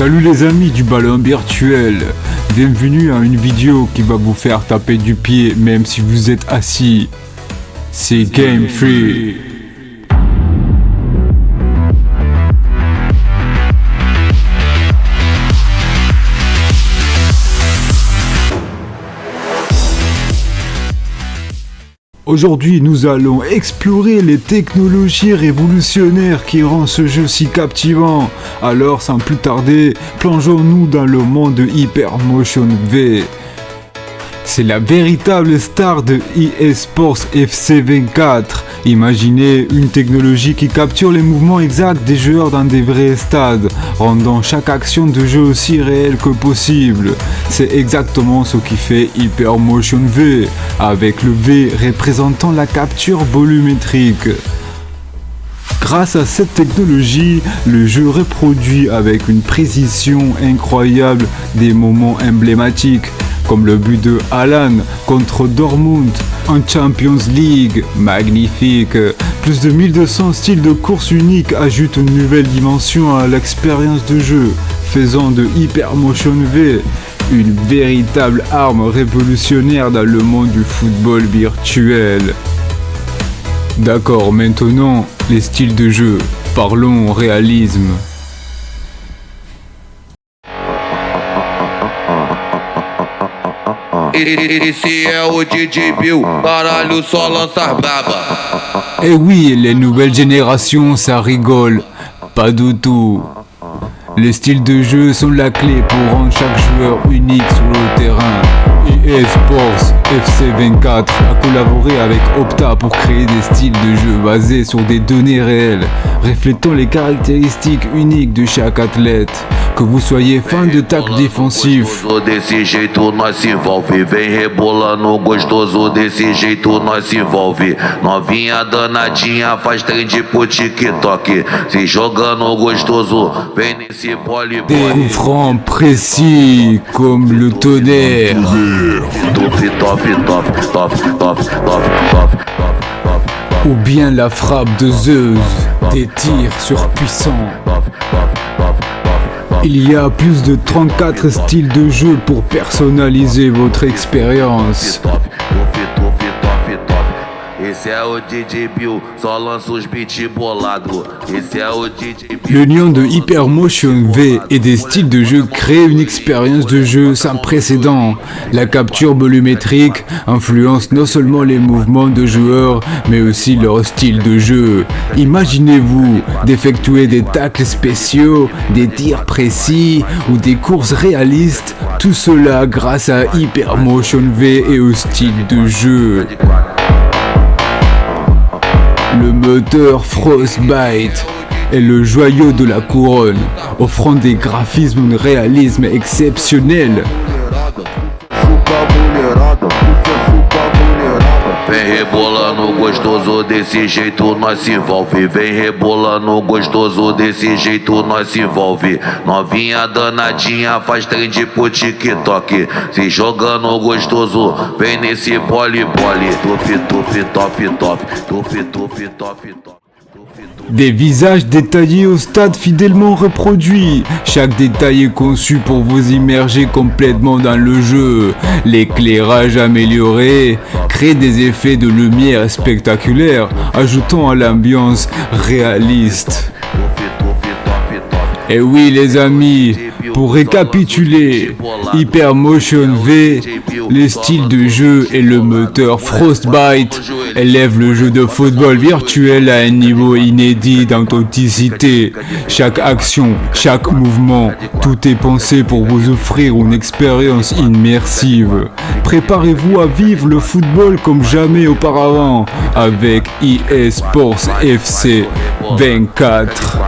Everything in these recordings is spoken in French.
Salut les amis du ballon virtuel, bienvenue à une vidéo qui va vous faire taper du pied même si vous êtes assis. C'est Game Free. Aujourd'hui, nous allons explorer les technologies révolutionnaires qui rendent ce jeu si captivant. Alors, sans plus tarder, plongeons-nous dans le monde de Hypermotion V. C'est la véritable star de EA Sports FC 24. Imaginez une technologie qui capture les mouvements exacts des joueurs dans des vrais stades, rendant chaque action de jeu aussi réelle que possible. C'est exactement ce qui fait Hypermotion V, avec le V représentant la capture volumétrique. Grâce à cette technologie, le jeu reproduit avec une précision incroyable des moments emblématiques, comme le but de Haaland contre Dortmund en Champions League. Magnifique! Plus de 1200 styles de course uniques ajoutent une nouvelle dimension à l'expérience de jeu, faisant de Hypermotion V une véritable arme révolutionnaire dans le monde du football virtuel. D'accord, maintenant, les styles de jeu. Parlons réalisme. Esse é o DJ Bill, caralho, só lança braba. Eh oui, les nouvelles générations, ça rigole. Pas du tout. Les styles de jeu sont la clé pour rendre chaque joueur unique sur le terrain. EA Sports FC 24 a collaboré avec Opta pour créer des styles de jeu basés sur des données réelles, reflétant les caractéristiques uniques de chaque athlète. Que vous soyez fan de tacle défensif, Desse jeito nós se envolve, vem rebolando gostoso, desse jeito nós se envolve. Novinha danadinha faz trend pro TikTok, se jogando gostoso, vem nesse des pole-pole. coups francs précis comme le tonnerre. Ou bien la frappe de Zeus, des tirs surpuissants. Il y a plus de 34 styles de jeu pour personnaliser votre expérience. Esse é o DJ Bill, só lança os beats bolado. Esse é o DJ Bill. L'union de Hypermotion V et des styles de jeu crée une expérience de jeu sans précédent. La capture volumétrique influence non seulement les mouvements de joueurs, mais aussi leur style de jeu. Imaginez-vous d'effectuer des tacles spéciaux, des tirs précis ou des courses réalistes, tout cela grâce à Hypermotion V et au style de jeu. Le moteur Frostbite est le joyau de la couronne, offrant des graphismes de réalisme exceptionnel. Vem rebolando gostoso, desse jeito nós se envolve. Vem rebolando gostoso, desse jeito nós se envolve. Novinha danadinha faz trend pro TikTok, se jogando gostoso, vem nesse pole-pole. Tuf, tuf, top, top, tuf, tuf, top, top. Des visages détaillés au stade fidèlement reproduits. Chaque détail est conçu pour vous immerger complètement dans le jeu. L'éclairage amélioré crée des effets de lumière spectaculaires, ajoutant à l'ambiance réaliste. Et oui les amis, pour récapituler, Hypermotion V, les styles de jeu et le moteur Frostbite élèvent le jeu de football virtuel à un niveau inédit d'authenticité. Chaque action, chaque mouvement, tout est pensé pour vous offrir une expérience immersive. Préparez-vous à vivre le football comme jamais auparavant avec EA Sports FC 24.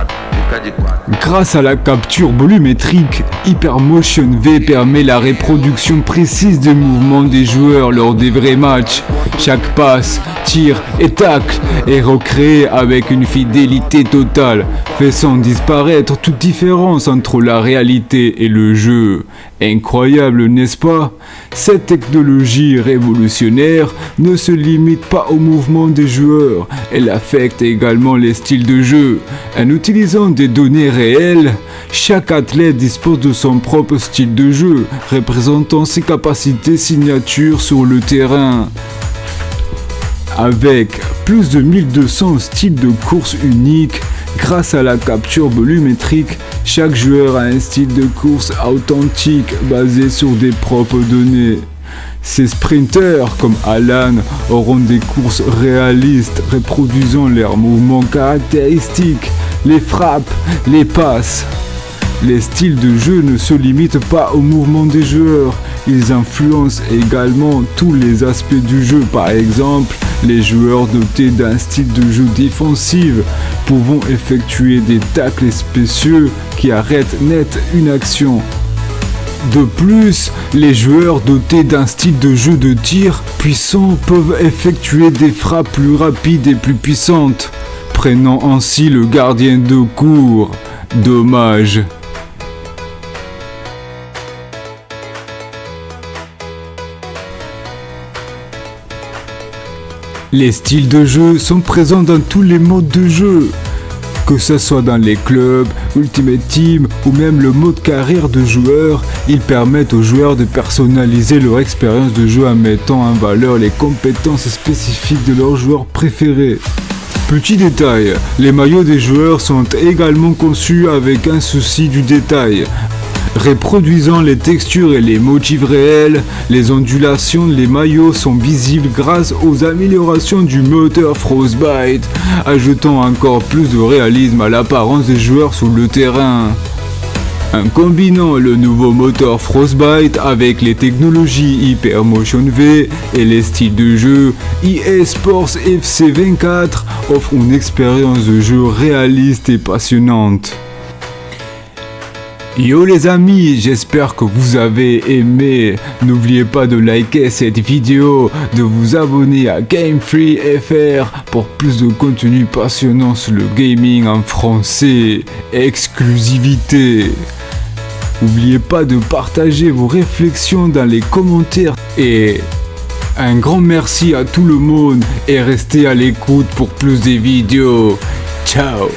Grâce à la capture volumétrique, Hypermotion V permet la reproduction précise des mouvements des joueurs lors des vrais matchs. Chaque passe, tir et tacle est recréé avec une fidélité totale, faisant disparaître toute différence entre la réalité et le jeu. Incroyable, n'est-ce pas? Cette technologie révolutionnaire ne se limite pas au mouvement des joueurs, elle affecte également les styles de jeu. En utilisant des données réelles, chaque athlète dispose de son propre style de jeu, représentant ses capacités signatures sur le terrain. Avec plus de 1200 styles de course uniques, grâce à la capture volumétrique, chaque joueur a un style de course authentique basé sur des propres données. Ces sprinters comme Alan auront des courses réalistes reproduisant leurs mouvements caractéristiques, les frappes, les passes. Les styles de jeu ne se limitent pas au mouvement des joueurs, ils influencent également tous les aspects du jeu. Par exemple, les joueurs dotés d'un style de jeu défensif pouvant effectuer des tacles spéciaux qui arrêtent net une action. De plus, les joueurs dotés d'un style de jeu de tir puissant peuvent effectuer des frappes plus rapides et plus puissantes, prenant ainsi le gardien de court. Dommage. Les styles de jeu sont présents dans tous les modes de jeu, que ce soit dans les clubs, Ultimate Team ou même le mode carrière de joueurs. Ils permettent aux joueurs de personnaliser leur expérience de jeu en mettant en valeur les compétences spécifiques de leurs joueurs préférés. Petit détail, les maillots des joueurs sont également conçus avec un souci du détail. Reproduisant les textures et les motifs réels, les ondulations des maillots sont visibles grâce aux améliorations du moteur Frostbite, ajoutant encore plus de réalisme à l'apparence des joueurs sur le terrain. En combinant le nouveau moteur Frostbite avec les technologies Hypermotion V et les styles de jeu, EA Sports FC 24 offre une expérience de jeu réaliste et passionnante. Yo les amis, j'espère que vous avez aimé. N'oubliez pas de liker cette vidéo, de vous abonner à Gamefree FR pour plus de contenu passionnant sur le gaming en français. Exclusivité. N'oubliez pas de partager vos réflexions dans les commentaires. Et un grand merci à tout le monde et restez à l'écoute pour plus de vidéos. Ciao.